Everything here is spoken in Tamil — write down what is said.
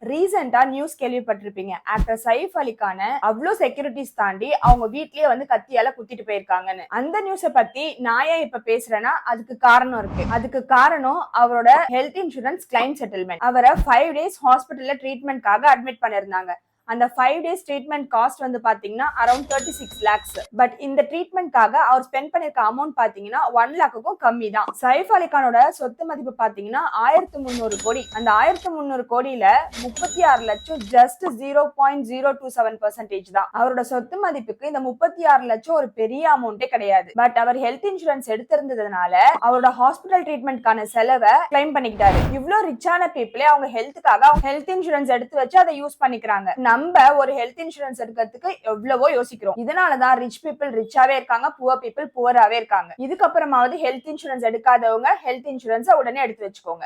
ரீசெண்டா நியூஸ் கேள்விப்பட்டிருப்பீங்க. ஆக்டர் சைஃப் அலிகான அவ்வளோ செக்யூரிட்டிஸ் தாண்டி அவங்க வீட்லயே வந்து கத்தியால குத்திட்டு போயிருக்காங்கன்னு. அந்த நியூஸ பத்தி நான் ஏன் இப்ப பேசுறேன்னா அதுக்கு காரணம் இருக்கு. அதுக்கு காரணம் அவரோட ஹெல்த் இன்சூரன்ஸ் கிளைம் செட்டில்மெண்ட். அவரை 5 days ஹாஸ்பிட்டல்ல ட்ரீட்மெண்ட்காக அட்மிட் பண்ணிருந்தாங்க. அந்த 5 days ட்ரீட்மெண்ட் காஸ்ட் வந்து பாத்தீங்கன்னா அரௌண்ட் 36 lakhs. பட் இந்த ட்ரீட்மெண்ட்காக அவர் ஸ்பெண்ட் பண்ணிருக்க அமௌண்ட் பாத்தீங்கன்னா 1 lakhக்கும் கம்மி தான். சைஃப் அலிகானோட சொத்து மதிப்பு பாத்தீங்கன்னா 1300 கோடி. அந்த 1300 கோடியில 36 லட்சம் ஜஸ்ட் 0.027% தான். அவரோட சொத்து மதிப்புக்கு இந்த 36 லட்சம் ஒரு பெரிய அமௌண்டே கிடையாது. பட் அவர் ஹெல்த் இன்சூரன்ஸ் எடுத்திருந்ததுனால அவரோட ஹாஸ்பிட்டல் ட்ரீட்மெண்ட்கான செலவை கிளைம் பண்ணிக்கிட்டாரு. இவ்ளோ ரிச்சான பீப்புளே அவங்க ஹெல்த்துக்காக ஹெல்த் இன்சூரன்ஸ் எடுத்து வச்சு அதை யூஸ் பண்ணிக்கிறாங்க. நம்ம ஒரு ஹெல்த் இன்சூரன்ஸ் எடுக்கிறதுக்கு எவ்வளவோ யோசிக்கிறோம். இதனாலதான் ரிச் பீப்புள் ரிச்சாவே இருக்காங்க, புவர் பீப்புள் புவராவே இருக்காங்க. இதுக்கப்புறமாவது ஹெல்த் இன்சூரன்ஸ் எடுக்காதவங்க ஹெல்த் இன்சூரன்ஸ் உடனே எடுத்து வச்சுக்கோங்க.